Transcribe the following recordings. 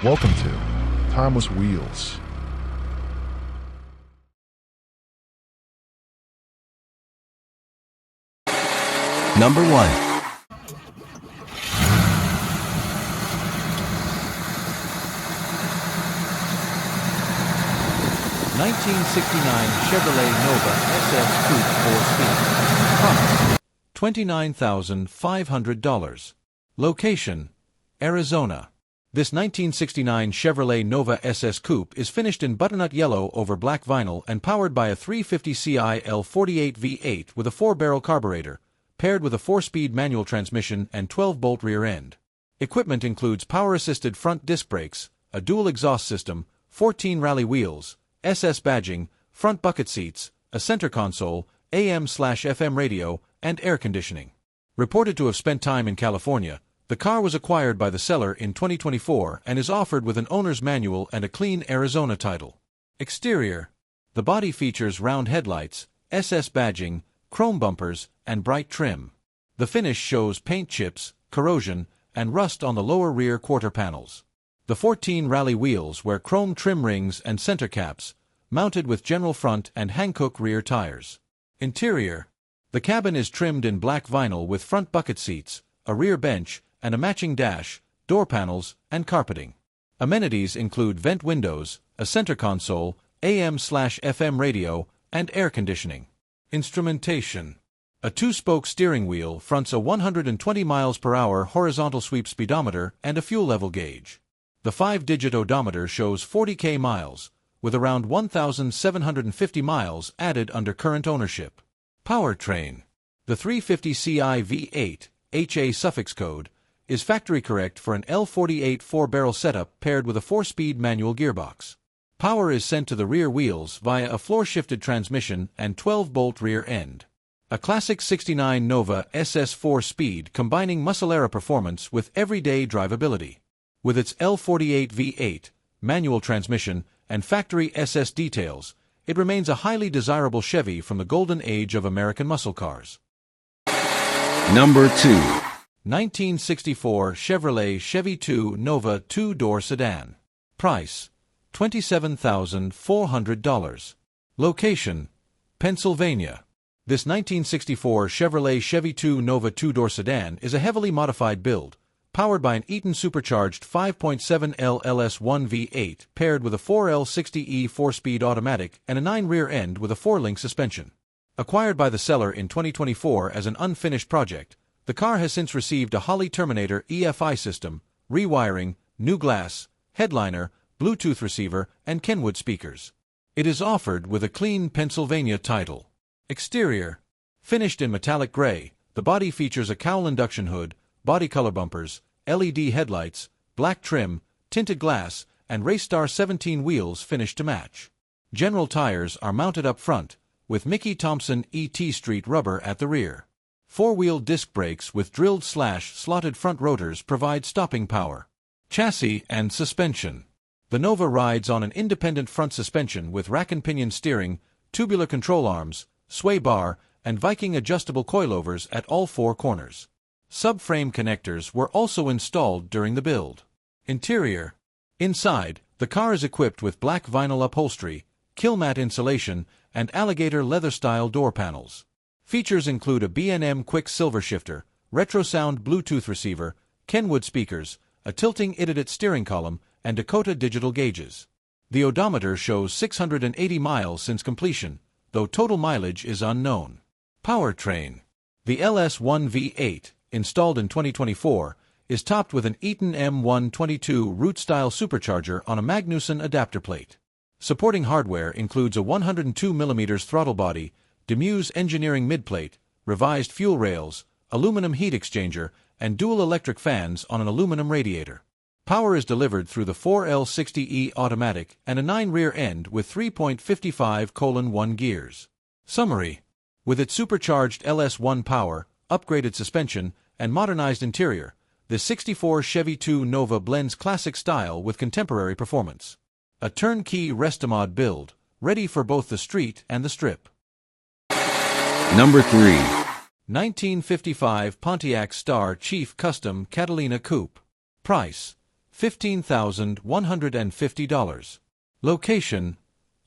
Welcome to Timeless Wheels. Number 1. 1969 Chevrolet Nova SS Coupe 4-speed. Price $29,500. Location Arizona. This 1969 Chevrolet Nova SS Coupe is finished in butternut yellow over black vinyl and powered by a 350 Ci L48 V8 with a 4-barrel carburetor, paired with a 4-speed manual transmission and 12-bolt rear end. Equipment includes power-assisted front disc brakes, a dual exhaust system, 14 rally wheels, SS badging, front bucket seats, a center console, AM/FM radio, and air conditioning. Reported to have spent time in California, the car was acquired by the seller in 2024 and is offered with an owner's manual and a clean Arizona title. Exterior. The body features round headlights, SS badging, chrome bumpers, and bright trim. The finish shows paint chips, corrosion, and rust on the lower rear quarter panels. The 14 rally wheels wear chrome trim rings and center caps, mounted with general front and Hankook rear tires. Interior. The cabin is trimmed in black vinyl with front bucket seats, a rear bench, and a matching dash, door panels, and carpeting. Amenities include vent windows, a center console, AM/FM radio, and air conditioning. Instrumentation. A 2-spoke steering wheel fronts a 120 miles per hour horizontal sweep speedometer and a fuel level gauge. The 5-digit odometer shows 40,000 miles, with around 1,750 miles added under current ownership. Powertrain. The 350 Ci V8, HA suffix code, is factory correct for an L48 4-barrel setup paired with a 4-speed manual gearbox. Power is sent to the rear wheels via a floor-shifted transmission and 12-bolt rear end. A classic 69 Nova SS 4-speed combining muscle-era performance with everyday drivability. With its L48 V8, manual transmission, and factory SS details, it remains a highly desirable Chevy from the golden age of American muscle cars. Number 2. 1964 Chevrolet Chevy 2 Nova 2-door sedan. Price $27,400. Location Pennsylvania. This 1964 Chevrolet Chevy 2 Nova 2-door sedan is a heavily modified build, powered by an Eaton supercharged 5.7L LS1 V8 paired with a 4L60E 4-speed automatic and a 9 rear end with a 4-link suspension. Acquired by the seller in 2024 as an unfinished project, the car has since received a Holley Terminator EFI system, rewiring, new glass, headliner, Bluetooth receiver, and Kenwood speakers. It is offered with a clean Pennsylvania title. Exterior. Finished in metallic gray, the body features a cowl induction hood, body color bumpers, LED headlights, black trim, tinted glass, and Raystar 17 wheels finished to match. General tires are mounted up front, with Mickey Thompson ET Street rubber at the rear. 4-wheel disc brakes with drilled/slotted front rotors provide stopping power. Chassis and suspension. The Nova rides on an independent front suspension with rack and pinion steering, tubular control arms, sway bar, and Viking adjustable coilovers at all 4 corners. Subframe connectors were also installed during the build. Interior. Inside, the car is equipped with black vinyl upholstery, Killmat insulation, and alligator leather-style door panels. Features include a B&M Quick Silver shifter, RetroSound Bluetooth receiver, Kenwood speakers, a tilting Idiot steering column, and Dakota digital gauges. The odometer shows 680 miles since completion, though total mileage is unknown. Powertrain. The LS1 V8, installed in 2024, is topped with an Eaton M122 root-style supercharger on a Magnuson adapter plate. Supporting hardware includes a 102mm throttle body, Demuse engineering midplate, revised fuel rails, aluminum heat exchanger, and dual electric fans on an aluminum radiator. Power is delivered through the 4L60E automatic and a 9 rear end with 3.55:1 gears. Summary. With its supercharged LS1 power, upgraded suspension, and modernized interior, the 64 Chevy 2 Nova blends classic style with contemporary performance. A turnkey Restomod build, ready for both the street and the strip. Number 3. 1955 Pontiac Star Chief Custom Catalina Coupe. Price $15,150. Location,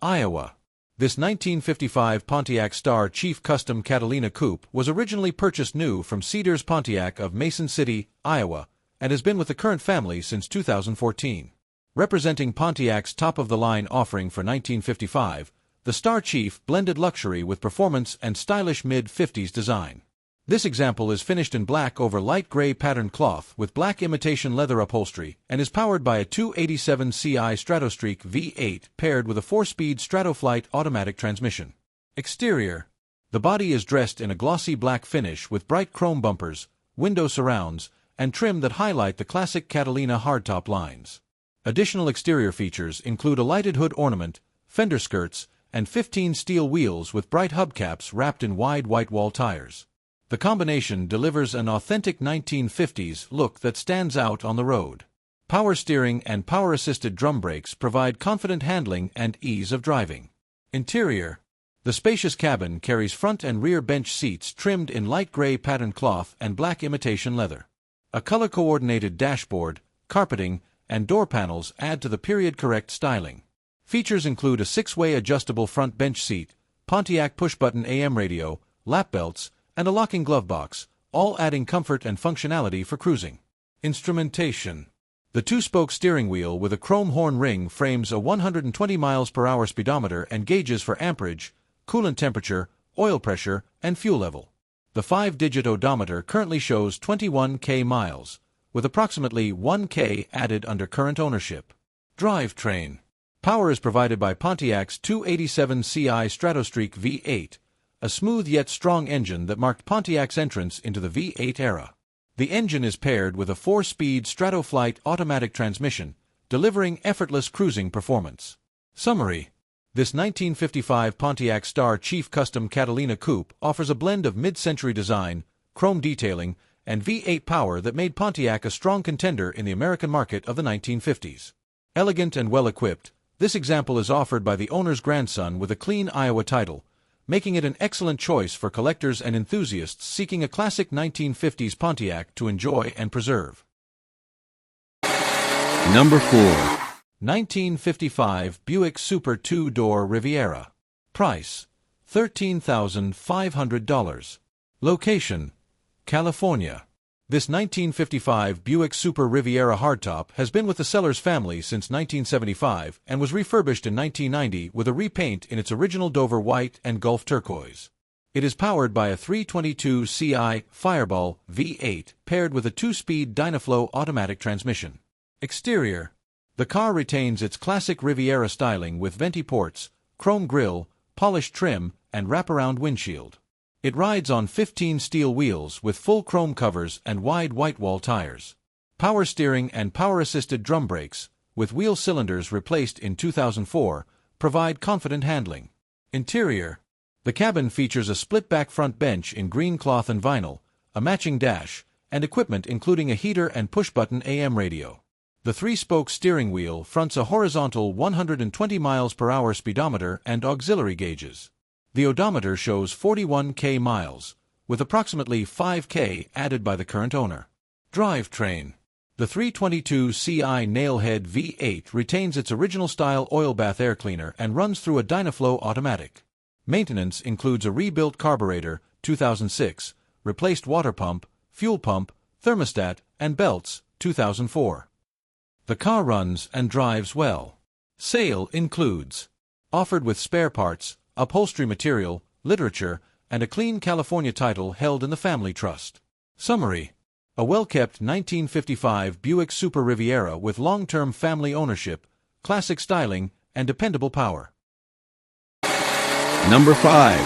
Iowa. This 1955 Pontiac Star Chief Custom Catalina Coupe was originally purchased new from Cedars Pontiac of Mason City, Iowa, and has been with the current family since 2014. Representing Pontiac's top-of-the-line offering for 1955, the Star Chief blended luxury with performance and stylish mid-50s design. This example is finished in black over light gray patterned cloth with black imitation leather upholstery and is powered by a 287 Ci Stratostreak V8 paired with a 4-speed Stratoflight automatic transmission. Exterior. The body is dressed in a glossy black finish with bright chrome bumpers, window surrounds, and trim that highlight the classic Catalina hardtop lines. Additional exterior features include a lighted hood ornament, fender skirts, and 15 steel wheels with bright hubcaps wrapped in wide white wall tires. The combination delivers an authentic 1950s look that stands out on the road. Power steering and power-assisted drum brakes provide confident handling and ease of driving. Interior. The spacious cabin carries front and rear bench seats trimmed in light gray patterned cloth and black imitation leather. A color-coordinated dashboard, carpeting, and door panels add to the period-correct styling. Features include a 6-way adjustable front bench seat, Pontiac push-button AM radio, lap belts, and a locking glove box, all adding comfort and functionality for cruising. Instrumentation. The 2-spoke steering wheel with a chrome horn ring frames a 120 mph speedometer and gauges for amperage, coolant temperature, oil pressure, and fuel level. The 5-digit odometer currently shows 21k miles, with approximately 1k added under current ownership. Drivetrain. Power is provided by Pontiac's 287 Ci Stratostreak V8, a smooth yet strong engine that marked Pontiac's entrance into the V8 era. The engine is paired with a 4-speed Stratoflight automatic transmission, delivering effortless cruising performance. Summary. This 1955 Pontiac Star Chief Custom Catalina Coupe offers a blend of mid-century design, chrome detailing, and V8 power that made Pontiac a strong contender in the American market of the 1950s. Elegant and well-equipped, this example is offered by the owner's grandson with a clean Iowa title, making it an excellent choice for collectors and enthusiasts seeking a classic 1950s Pontiac to enjoy and preserve. Number 4. 1955 Buick Super 2-Door Riviera. Price, $13,500. Location, California. This 1955 Buick Super Riviera hardtop has been with the seller's family since 1975 and was refurbished in 1990 with a repaint in its original Dover white and Gulf turquoise. It is powered by a 322 Ci Fireball V8 paired with a 2-speed Dynaflow automatic transmission. Exterior. The car retains its classic Riviera styling with venti ports, chrome grille, polished trim, and wraparound windshield. It rides on 15 steel wheels with full chrome covers and wide white wall tires. Power steering and power-assisted drum brakes, with wheel cylinders replaced in 2004, provide confident handling. Interior. The cabin features a split-back front bench in green cloth and vinyl, a matching dash, and equipment including a heater and push-button AM radio. The 3-spoke steering wheel fronts a horizontal 120 mph speedometer and auxiliary gauges. The odometer shows 41k miles, with approximately 5k added by the current owner. Drivetrain. The 322 Ci Nailhead V8 retains its original style oil bath air cleaner and runs through a Dynaflow automatic. Maintenance includes a rebuilt carburetor, 2006, replaced water pump, fuel pump, thermostat, and belts, 2004. The car runs and drives well. Sale includes offered with spare parts, upholstery material, literature, and a clean California title held in the family trust. Summary. A well-kept 1955 Buick Super Riviera with long-term family ownership, classic styling, and dependable power. Number 5.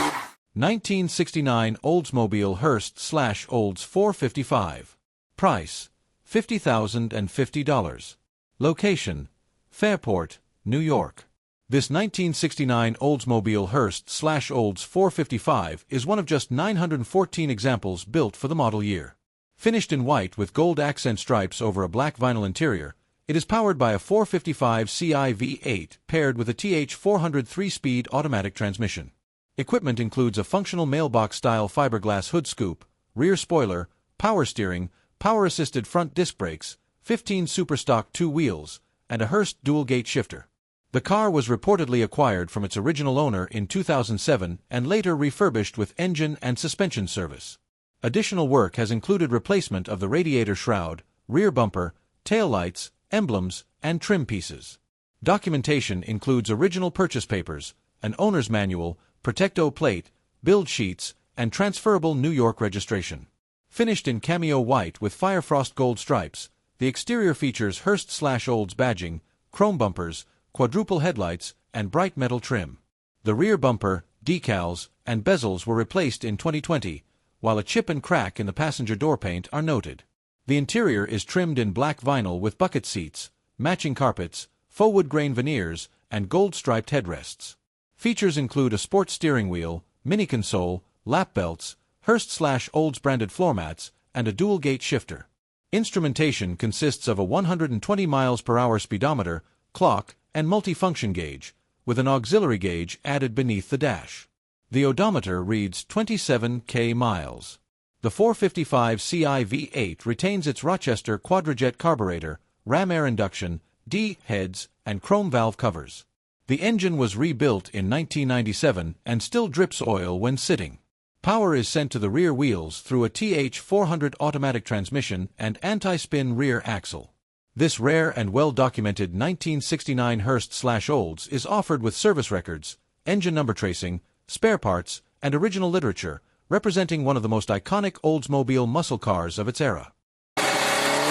1969 Oldsmobile Hearst/Olds 455. Price, $50,050. Location, Fairport, New York. This 1969 Oldsmobile Hearst/Olds 455 is one of just 914 examples built for the model year. Finished in white with gold accent stripes over a black vinyl interior, it is powered by a 455 Ci V8 paired with a TH400 3-speed automatic transmission. Equipment includes a functional mailbox-style fiberglass hood scoop, rear spoiler, power steering, power-assisted front disc brakes, 15 Superstock 2 wheels, and a Hurst dual-gate shifter. The car was reportedly acquired from its original owner in 2007 and later refurbished with engine and suspension service. Additional work has included replacement of the radiator shroud, rear bumper, tail lights, emblems, and trim pieces. Documentation includes original purchase papers, an owner's manual, Protecto plate, build sheets, and transferable New York registration. Finished in cameo white with Firefrost gold stripes, the exterior features Hurst/Olds badging, chrome bumpers, quadruple headlights, and bright metal trim. The rear bumper, decals, and bezels were replaced in 2020, while a chip and crack in the passenger door paint are noted. The interior is trimmed in black vinyl with bucket seats, matching carpets, faux wood grain veneers, and gold-striped headrests. Features include a sport steering wheel, mini console, lap belts, Hurst/Olds branded floor mats, and a dual-gate shifter. Instrumentation consists of a 120 mph speedometer, clock, and multifunction gauge, with an auxiliary gauge added beneath the dash. The odometer reads 27 miles. The 455 Ci V8 retains its Rochester quadrajet carburetor, ram air induction, D heads, and chrome valve covers. The engine was rebuilt in 1997 and still drips oil when sitting. Power is sent to the rear wheels through a TH400 automatic transmission and anti-spin rear axle. This rare and well-documented 1969 Hurst/Olds is offered with service records, engine number tracing, spare parts, and original literature, representing one of the most iconic Oldsmobile muscle cars of its era.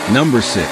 Number 6.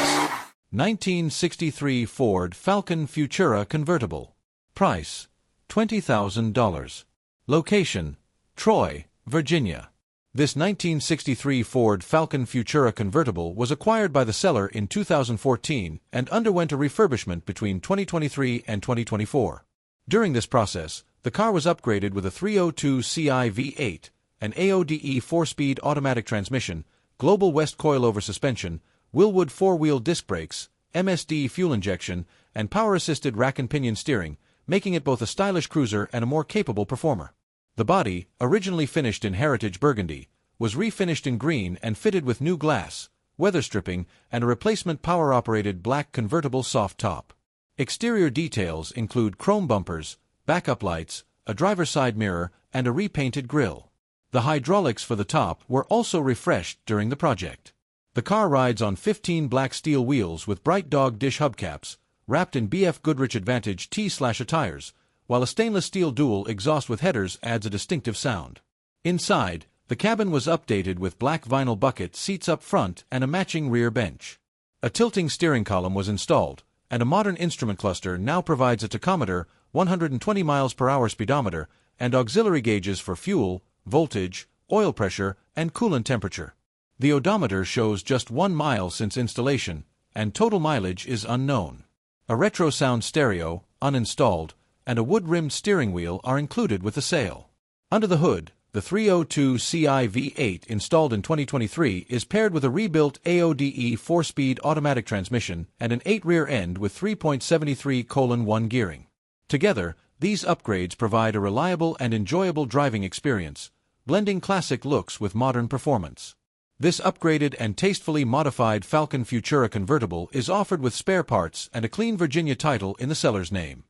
1963 Ford Falcon Futura convertible. Price: $20,000. Location: Troy, Virginia. This 1963 Ford Falcon Futura convertible was acquired by the seller in 2014 and underwent a refurbishment between 2023 and 2024. During this process, the car was upgraded with a 302 Ci V8, an AODE 4-speed automatic transmission, Global West coilover suspension, Wilwood 4-wheel disc brakes, MSD fuel injection, and power-assisted rack and pinion steering, making it both a stylish cruiser and a more capable performer. The body, originally finished in Heritage Burgundy, was refinished in green and fitted with new glass, weather stripping, and a replacement power-operated black convertible soft top. Exterior details include chrome bumpers, backup lights, a driver's side mirror, and a repainted grille. The hydraulics for the top were also refreshed during the project. The car rides on 15 black steel wheels with bright dog dish hubcaps, wrapped in BF Goodrich Advantage T/A tires, while a stainless steel dual exhaust with headers adds a distinctive sound. Inside, the cabin was updated with black vinyl bucket seats up front and a matching rear bench. A tilting steering column was installed, and a modern instrument cluster now provides a tachometer, 120 mph speedometer, and auxiliary gauges for fuel, voltage, oil pressure, and coolant temperature. The odometer shows just 1 mile since installation, and total mileage is unknown. A retro sound stereo, uninstalled, and a wood-rimmed steering wheel are included with the sale. Under the hood, the 302 Ci V8 installed in 2023 is paired with a rebuilt AODE 4-speed automatic transmission and an 8 rear end with 3.73:1 gearing. Together, these upgrades provide a reliable and enjoyable driving experience, blending classic looks with modern performance. This upgraded and tastefully modified Falcon Futura convertible is offered with spare parts and a clean Virginia title in the seller's name.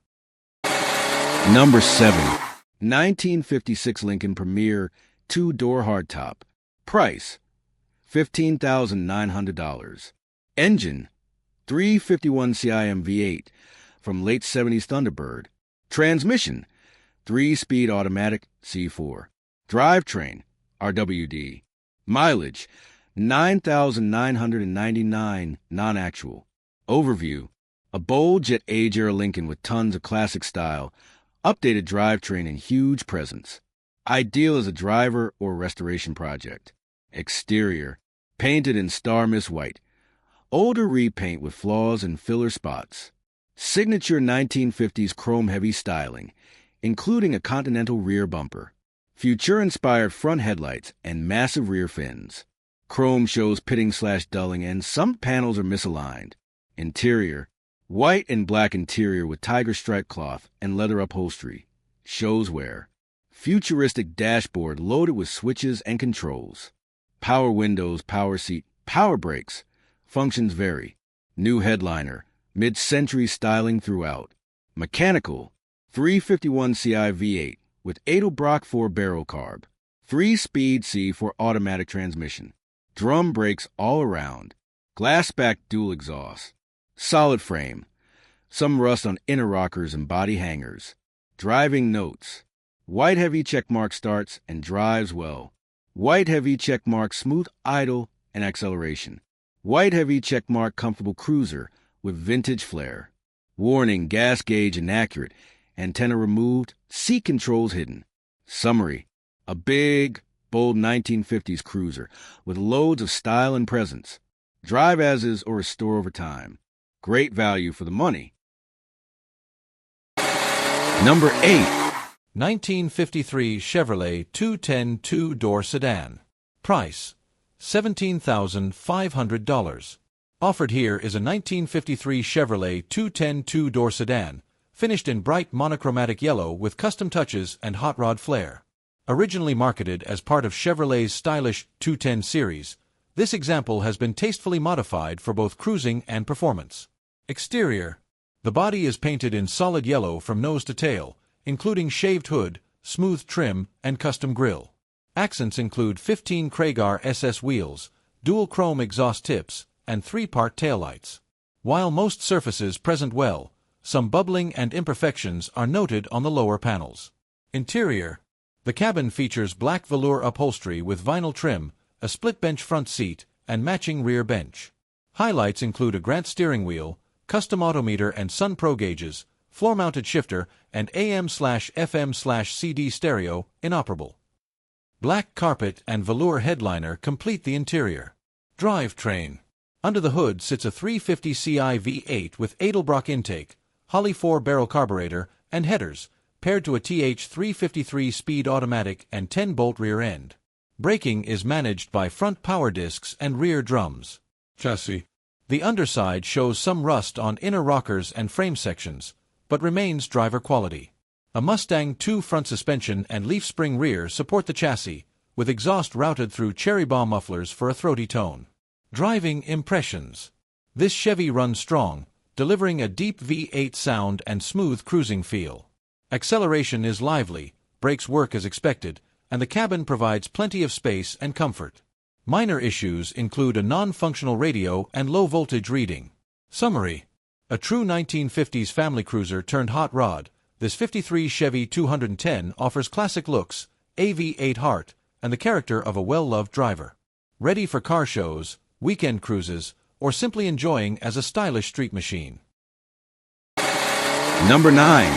Number 7. 1956 Lincoln Premier 2-door hardtop. Price: $15,900. Engine: 351 CIM V8 from late 70s Thunderbird. Transmission: 3-speed automatic C4. Drivetrain: RWD. Mileage: 9,999 non-actual. Overview: a bold jet age-era Lincoln with tons of classic style, updated drivetrain, and huge presence. Ideal as a driver or restoration project. Exterior: painted in Star Miss White. Older repaint with flaws and filler spots. Signature 1950s chrome-heavy styling, including a continental rear bumper. Future-inspired front headlights and massive rear fins. Chrome shows pitting/dulling, and some panels are misaligned. Interior: white and black interior with tiger stripe cloth and leather upholstery. Shows wear. Futuristic dashboard loaded with switches and controls. Power windows, power seat, power brakes. Functions vary. New headliner, mid-century styling throughout. Mechanical, 351 Ci V8 with Edelbrock 4-barrel carb. 3-speed C4 automatic transmission. Drum brakes all around. Glass-back dual exhaust. Solid frame. Some rust on inner rockers and body hangers. Driving notes. White heavy checkmark starts and drives well. White heavy checkmark smooth idle and acceleration. White heavy checkmark comfortable cruiser with vintage flair. Warning, gas gauge inaccurate. Antenna removed, seat controls hidden. Summary: a big, bold 1950s cruiser with loads of style and presence. Drive as is or restore over time. Great value for the money. Number 8. 1953 Chevrolet 210 two-door sedan. Price: $17,500. Offered here is a 1953 Chevrolet 210 two-door sedan, finished in bright monochromatic yellow with custom touches and hot rod flare. Originally marketed as part of Chevrolet's stylish 210 series, this example has been tastefully modified for both cruising and performance. Exterior: the body is painted in solid yellow from nose to tail, including shaved hood, smooth trim, and custom grille. Accents include 15 Kragar SS wheels, dual chrome exhaust tips, and 3-part taillights. While most surfaces present well, some bubbling and imperfections are noted on the lower panels. Interior: the cabin features black velour upholstery with vinyl trim, a split bench front seat, and matching rear bench. Highlights include a Grant steering wheel, custom odometer and Sun Pro gauges, floor-mounted shifter, and AM/FM/CD stereo inoperable. Black carpet and velour headliner complete the interior. Drivetrain: under the hood sits a 350 Ci V8 with Edelbrock intake, Holley 4-barrel carburetor, and headers, paired to a TH353 speed automatic and 10-bolt rear end. Braking is managed by front power discs and rear drums. Chassis: the underside shows some rust on inner rockers and frame sections, but remains driver quality. A Mustang 2 front suspension and leaf spring rear support the chassis, with exhaust routed through cherry bomb mufflers for a throaty tone. Driving impressions: this Chevy runs strong, delivering a deep V8 sound and smooth cruising feel. Acceleration is lively, brakes work as expected, and the cabin provides plenty of space and comfort. Minor issues include a non-functional radio and low-voltage reading. Summary: a true 1950s family cruiser turned hot rod, this 53 Chevy 210 offers classic looks, a V8 heart, and the character of a well-loved driver. Ready for car shows, weekend cruises, or simply enjoying as a stylish street machine. Number 9.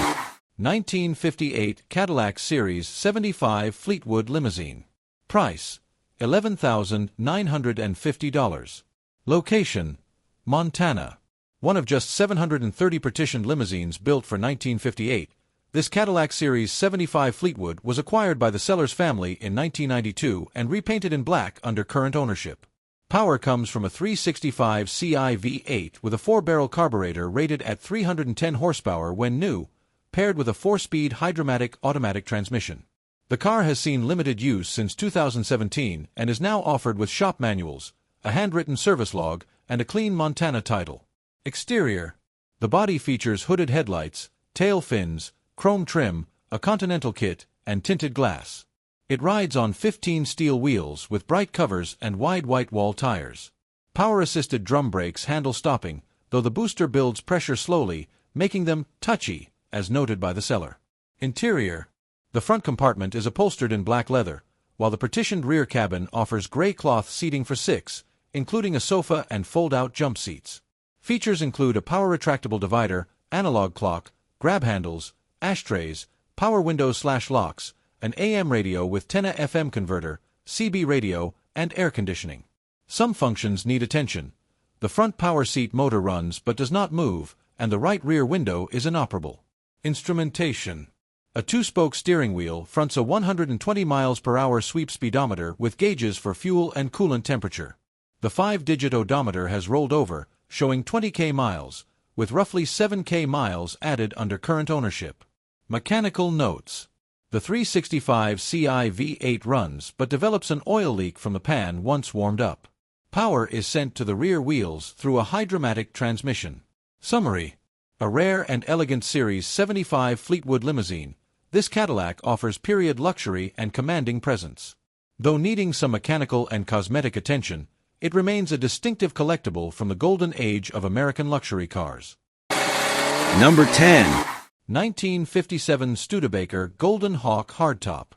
1958 Cadillac Series 75 Fleetwood Limousine. Price: $11,950. Location: Montana. One of just 730 partitioned limousines built for 1958, this Cadillac Series 75 Fleetwood was acquired by the seller's family in 1992 and repainted in black under current ownership. Power comes from a 365 Ci V8 with a 4-barrel carburetor rated at 310 horsepower when new, paired with a 4-speed Hydra-Matic automatic transmission. The car has seen limited use since 2017 and is now offered with shop manuals, a handwritten service log, and a clean Montana title. Exterior: the body features hooded headlights, tail fins, chrome trim, a Continental kit, and tinted glass. It rides on 15 steel wheels with bright covers and wide white wall tires. Power-assisted drum brakes handle stopping, though the booster builds pressure slowly, making them touchy, as noted by the seller. Interior: the front compartment is upholstered in black leather, while the partitioned rear cabin offers gray cloth seating for 6, including a sofa and fold-out jump seats. Features include a power-retractable divider, analog clock, grab handles, ashtrays, power windows/locks, an AM radio with 10 FM converter, CB radio, and air conditioning. Some functions need attention. The front power seat motor runs but does not move, and the right rear window is inoperable. Instrumentation: a 2-spoke steering wheel fronts a 120 miles per hour sweep speedometer with gauges for fuel and coolant temperature. The 5-digit odometer has rolled over, showing 20,000 miles, with roughly 7,000 miles added under current ownership. Mechanical notes: the 365 Ci V8 runs but develops an oil leak from the pan once warmed up. Power is sent to the rear wheels through a hydromatic transmission. Summary: a rare and elegant Series 75 Fleetwood limousine, this Cadillac offers period luxury and commanding presence. Though needing some mechanical and cosmetic attention, it remains a distinctive collectible from the golden age of American luxury cars. Number 10. 1957 Studebaker Golden Hawk Hardtop.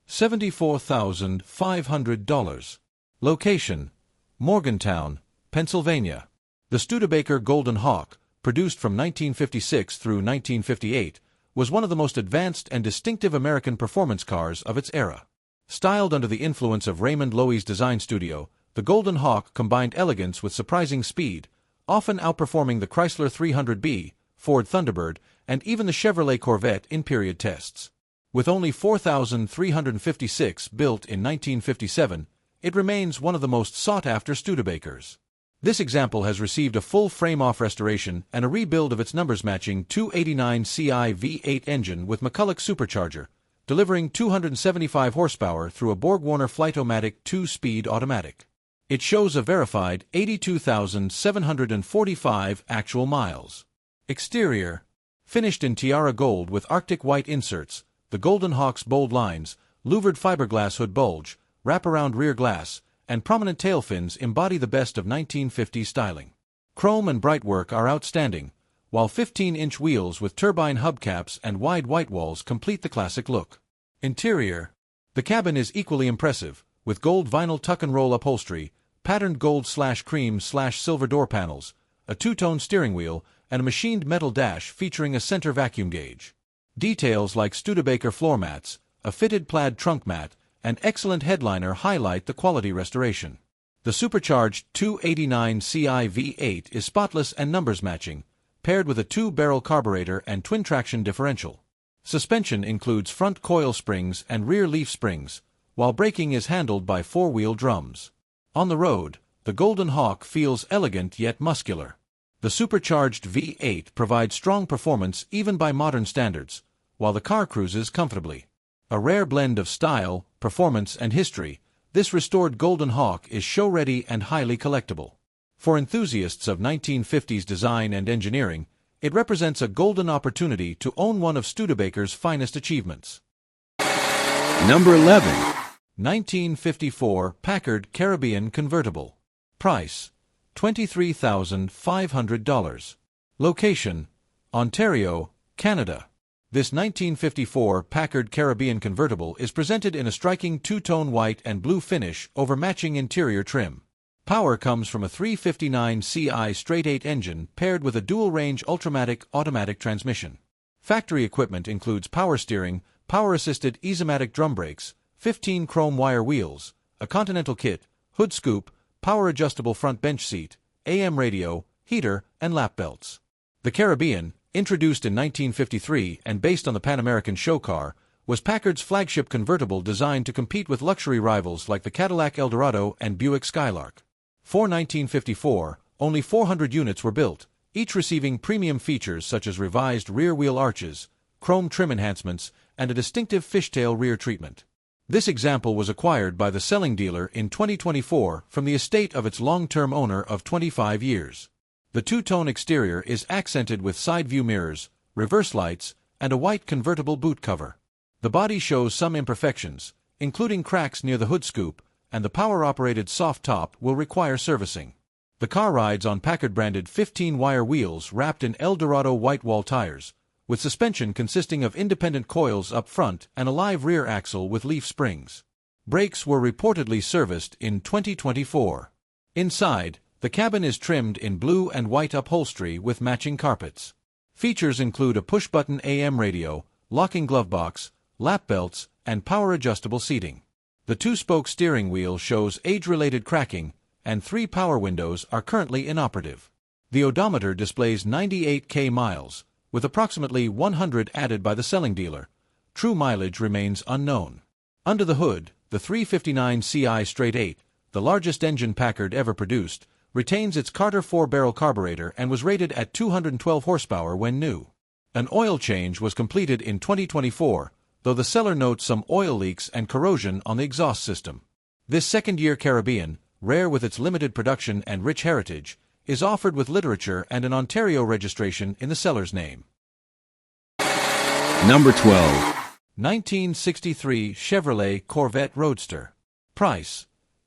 $74,500. Location: Morgantown, Pennsylvania. The Studebaker Golden Hawk, produced from 1956 through 1958, was one of the most advanced and distinctive American performance cars of its era. Styled under the influence of Raymond Loewy's design studio, the Golden Hawk combined elegance with surprising speed, often outperforming the Chrysler 300B, Ford Thunderbird, and even the Chevrolet Corvette in period tests. With only 4,356 built in 1957, it remains one of the most sought-after Studebakers. This example has received a full frame-off restoration and a rebuild of its numbers-matching 289 Ci V8 engine with McCulloch supercharger, delivering 275 horsepower through a BorgWarner Flight-O-Matic 2-speed automatic. It shows a verified 82,745 actual miles. Exterior: finished in Tiara Gold with Arctic White inserts, the Golden Hawk's bold lines, louvered fiberglass hood bulge, wraparound rear glass, and prominent tail fins embody the best of 1950s styling. Chrome and brightwork are outstanding, while 15-inch wheels with turbine hubcaps and wide white walls complete the classic look. Interior: the cabin is equally impressive, with gold vinyl tuck-and-roll upholstery, patterned gold/cream/silver door panels, a two-tone steering wheel, and a machined metal dash featuring a center vacuum gauge. Details like Studebaker floor mats, a fitted plaid trunk mat, and excellent headliner highlight the quality restoration. The supercharged 289 Ci V8 is spotless and numbers matching, paired with a 2-barrel carburetor and twin-traction differential. Suspension includes front coil springs and rear leaf springs, while braking is handled by 4-wheel drums. On the road, the Golden Hawk feels elegant yet muscular. The supercharged V8 provides strong performance even by modern standards, while the car cruises comfortably. A rare blend of style, performance, and history, this restored Golden Hawk is show-ready and highly collectible. For enthusiasts of 1950s design and engineering, it represents a golden opportunity to own one of Studebaker's finest achievements. Number 11. 1954 Packard Caribbean Convertible. Price: $23,500. Location: Ontario, Canada. This 1954 Packard Caribbean Convertible is presented in a striking two-tone white and blue finish over matching interior trim. Power comes from a 359 Ci straight-8 engine paired with a dual-range Ultramatic automatic transmission. Factory equipment includes power steering, power-assisted Easymatic drum brakes, 15 chrome wire wheels, a Continental kit, hood scoop, power-adjustable front bench seat, AM radio, heater, and lap belts. The Caribbean, introduced in 1953 and based on the Pan American show car, was Packard's flagship convertible designed to compete with luxury rivals like the Cadillac Eldorado and Buick Skylark. For 1954, only 400 units were built, each receiving premium features such as revised rear-wheel arches, chrome trim enhancements, and a distinctive fishtail rear treatment. This example was acquired by the selling dealer in 2024 from the estate of its long-term owner of 25 years. The two-tone exterior is accented with side-view mirrors, reverse lights, and a white convertible boot cover. The body shows some imperfections, including cracks near the hood scoop, and the power-operated soft top will require servicing. The car rides on Packard-branded 15-wire wheels wrapped in Eldorado white wall tires, with suspension consisting of independent coils up front and a live rear axle with leaf springs. Brakes were reportedly serviced in 2024. Inside, the cabin is trimmed in blue and white upholstery with matching carpets. Features include a push-button AM radio, locking glove box, lap belts, and power-adjustable seating. The two-spoke steering wheel shows age-related cracking, and 3 power windows are currently inoperative. The odometer displays 98,000 miles, with approximately 100 added by the selling dealer. True mileage remains unknown. Under the hood, the 359 Ci straight-8, the largest engine Packard ever produced, retains its Carter 4-barrel carburetor and was rated at 212 horsepower when new. An oil change was completed in 2024, though the seller notes some oil leaks and corrosion on the exhaust system. This second-year Caribbean, rare with its limited production and rich heritage, is offered with literature and an Ontario registration in the seller's name. Number 12. 1963 Chevrolet Corvette Roadster. Price,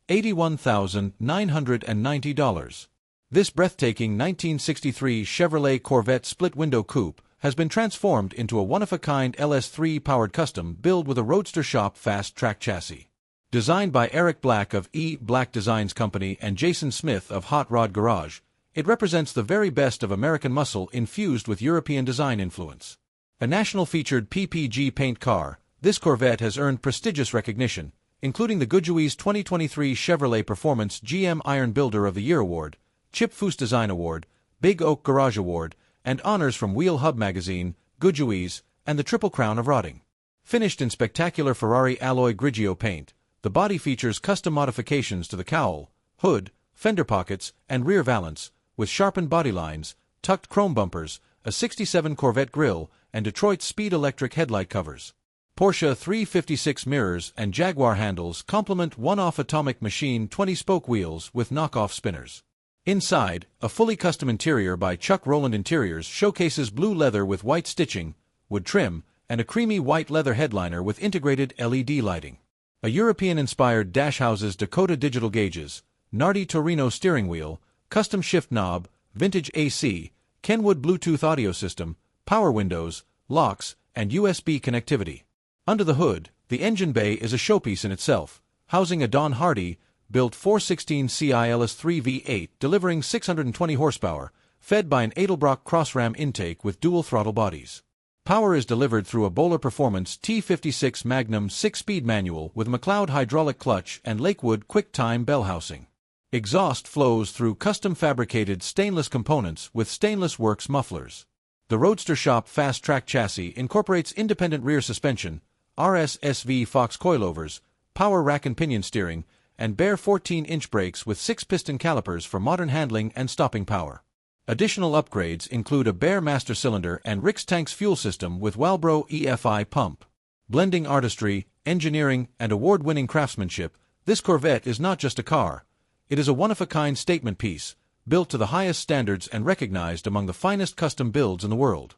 $81,990. This breathtaking 1963 Chevrolet Corvette split-window coupe has been transformed into a one-of-a-kind LS3-powered custom build with a Roadster Shop fast-track chassis. Designed by Eric Black of E. Black Designs Company and Jason Smith of Hot Rod Garage, it represents the very best of American muscle infused with European design influence. A national-featured PPG paint car, this Corvette has earned prestigious recognition, including the Goodyear's 2023 Chevrolet Performance GM Iron Builder of the Year Award, Chip Foose Design Award, Big Oak Garage Award, and honors from Wheel Hub Magazine, Goodyear's, and the Triple Crown of Rotting. Finished in spectacular Ferrari alloy Grigio paint, the body features custom modifications to the cowl, hood, fender pockets, and rear valance, with sharpened body lines, tucked chrome bumpers, a '67 Corvette grille, and Detroit Speed electric headlight covers. Porsche 356 mirrors and Jaguar handles complement one-off Atomic Machine 20-spoke wheels with knockoff spinners. Inside, a fully custom interior by Chuck Rowland Interiors showcases blue leather with white stitching, wood trim, and a creamy white leather headliner with integrated LED lighting. A European-inspired dash houses Dakota digital gauges, Nardi Torino steering wheel, custom shift knob, vintage AC, Kenwood Bluetooth audio system, power windows, locks, and USB connectivity. Under the hood, the engine bay is a showpiece in itself, housing a Don Hardy-built 416 Ci LS3 V8 delivering 620 horsepower, fed by an Edelbrock Crossram intake with dual throttle bodies. Power is delivered through a Bowler Performance T56 Magnum 6-speed manual with McLeod hydraulic clutch and Lakewood QuickTime bell housing. Exhaust flows through custom-fabricated stainless components with Stainless Works mufflers. The Roadster Shop fast-track chassis incorporates independent rear suspension, RSSV Fox coilovers, power rack and pinion steering, and bare 14-inch brakes with 6-piston calipers for modern handling and stopping power. Additional upgrades include a bare master cylinder and Rix Tanks fuel system with Walbro EFI pump. Blending artistry, engineering, and award-winning craftsmanship, this Corvette is not just a car. It is a one-of-a-kind statement piece, built to the highest standards and recognized among the finest custom builds in the world.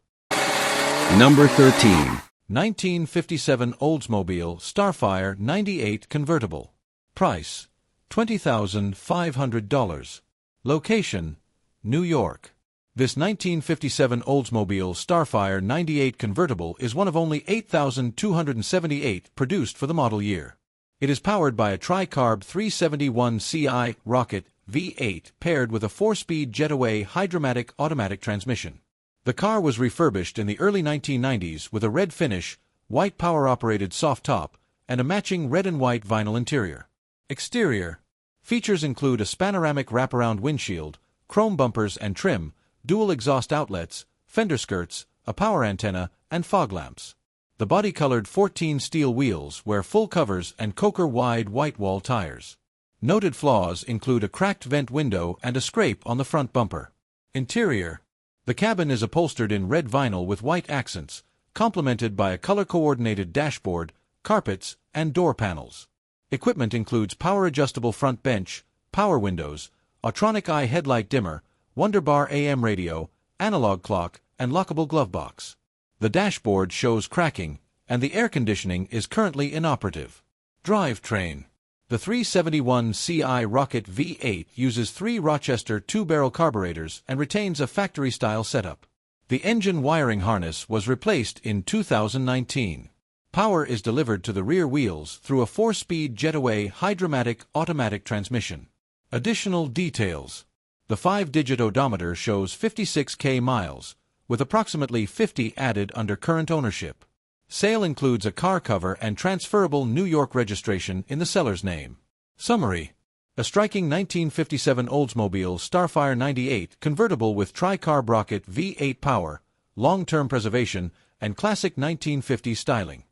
Number 13. 1957 Oldsmobile Starfire 98 Convertible. Price, $20,500. Location, New York. This 1957 Oldsmobile Starfire 98 Convertible is one of only 8,278 produced for the model year. It is powered by a tri-carb 371 Ci rocket V8 paired with a 4-speed Jetaway Hydromatic automatic transmission. The car was refurbished in the early 1990s with a red finish, white power-operated soft top, and a matching red and white vinyl interior. Exterior features include a panoramic wraparound windshield, chrome bumpers and trim, dual exhaust outlets, fender skirts, a power antenna, and fog lamps. The body-colored 14 steel wheels wear full covers and Coker-wide white-wall tires. Noted flaws include a cracked vent window and a scrape on the front bumper. Interior. The cabin is upholstered in red vinyl with white accents, complemented by a color-coordinated dashboard, carpets, and door panels. Equipment includes power-adjustable front bench, power windows, Autronic eye headlight dimmer, Wonderbar AM radio, analog clock, and lockable glove box. The dashboard shows cracking, and the air conditioning is currently inoperative. Drivetrain. The 371 Ci Rocket V8 uses 3 Rochester 2-barrel carburetors and retains a factory-style setup. The engine wiring harness was replaced in 2019. Power is delivered to the rear wheels through a 4-speed Jetaway Hydromatic automatic transmission. Additional details. The 5-digit odometer shows 56,000 miles, with approximately 50 added under current ownership. Sale includes a car cover and transferable New York registration in the seller's name. Summary. A striking 1957 Oldsmobile Starfire 98 convertible with tri-carb rocket V8 power, long-term preservation, and classic 1950s styling.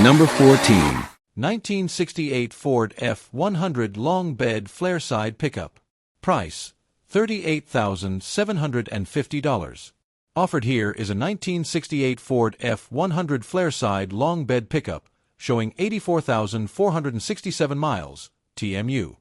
Number 14. 1968 Ford F-100 long bed flare side pickup. Price, $38,750. Offered here is a 1968 Ford F-100 flare side long bed pickup, showing 84,467 miles, TMU.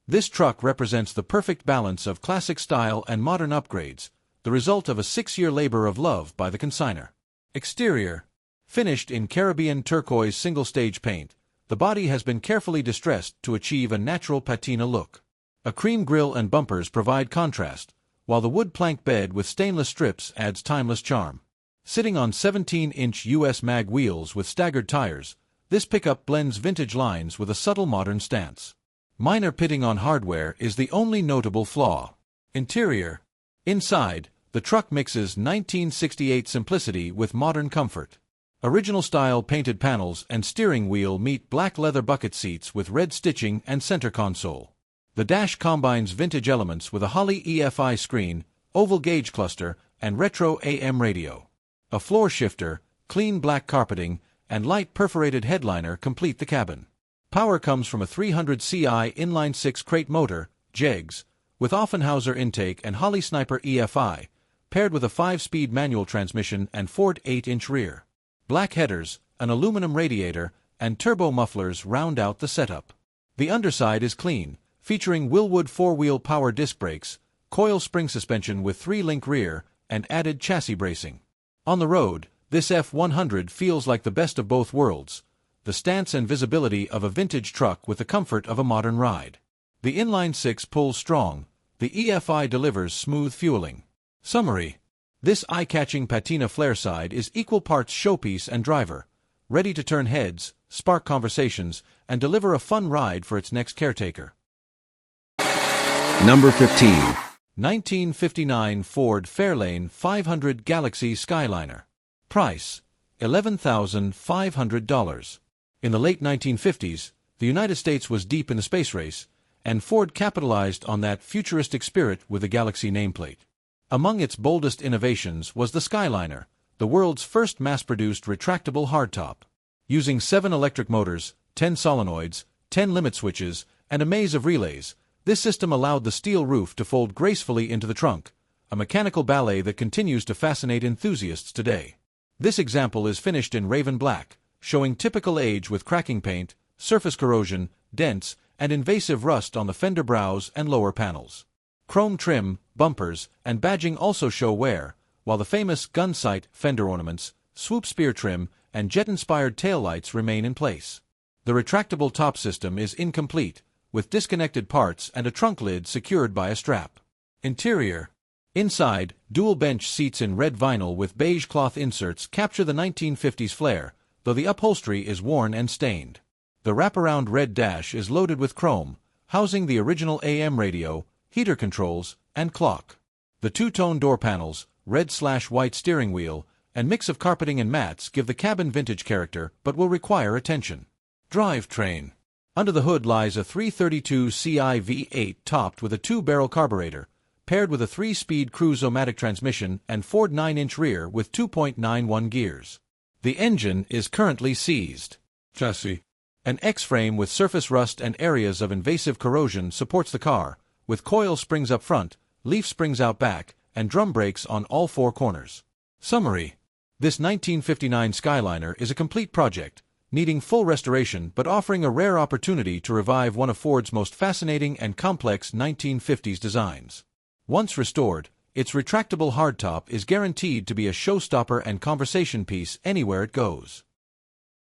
This truck represents the perfect balance of classic style and modern upgrades, the result of a 6-year labor of love by the consignor. Exterior. Finished in Caribbean turquoise single-stage paint, the body has been carefully distressed to achieve a natural patina look. A cream grille and bumpers provide contrast, while the wood plank bed with stainless strips adds timeless charm. Sitting on 17-inch US mag wheels with staggered tires, this pickup blends vintage lines with a subtle modern stance. Minor pitting on hardware is the only notable flaw. Interior. Inside, the truck mixes 1968 simplicity with modern comfort. Original-style painted panels and steering wheel meet black leather bucket seats with red stitching and center console. The dash combines vintage elements with a Holley EFI screen, oval gauge cluster, and retro AM radio. A floor shifter, clean black carpeting, and light perforated headliner complete the cabin. Power comes from a 300 CI inline-6 crate motor, JEGS, with Offenhauser intake and Holley Sniper EFI, paired with a 5-speed manual transmission and Ford 8-inch rear. Black headers, an aluminum radiator, and turbo mufflers round out the setup. The underside is clean, featuring Wilwood 4-wheel power disc brakes, coil spring suspension with 3-link rear, and added chassis bracing. On the road, this F100 feels like the best of both worlds, the stance and visibility of a vintage truck with the comfort of a modern ride. The inline-6 pulls strong, the EFI delivers smooth fueling. Summary. This eye-catching patina flare side is equal parts showpiece and driver, ready to turn heads, spark conversations, and deliver a fun ride for its next caretaker. Number 15. 1959 Ford Fairlane 500 Galaxy Skyliner. Price: $11,500. In the late 1950s, the United States was deep in the space race, and Ford capitalized on that futuristic spirit with the Galaxy nameplate. Among its boldest innovations was the Skyliner, the world's first mass-produced retractable hardtop. Using 7 electric motors, 10 solenoids, 10 limit switches, and a maze of relays, this system allowed the steel roof to fold gracefully into the trunk, a mechanical ballet that continues to fascinate enthusiasts today. This example is finished in Raven Black, showing typical age with cracking paint, surface corrosion, dents, and invasive rust on the fender browse and lower panels. Chrome trim, bumpers, and badging also show wear, while the famous gun sight fender ornaments, swoop spear trim, and jet-inspired taillights remain in place. The retractable top system is incomplete, with disconnected parts and a trunk lid secured by a strap. Interior. Inside, dual bench seats in red vinyl with beige cloth inserts capture the 1950s flair, though the upholstery is worn and stained. The wraparound red dash is loaded with chrome, housing the original AM radio, heater controls, and clock. The two-tone door panels, red/white steering wheel, and mix of carpeting and mats give the cabin vintage character but will require attention. Drivetrain. Under the hood lies a 332 CI V8 topped with a 2-barrel carburetor, paired with a 3-speed Cruise-O-Matic transmission and Ford 9-inch rear with 2.91 gears. The engine is currently seized. Chassis. An X-frame with surface rust and areas of invasive corrosion supports the car, with coil springs up front, leaf springs out back, and drum brakes on all 4 corners. Summary. This 1959 Skyliner is a complete project, needing full restoration but offering a rare opportunity to revive one of Ford's most fascinating and complex 1950s designs. Once restored, its retractable hardtop is guaranteed to be a showstopper and conversation piece anywhere it goes.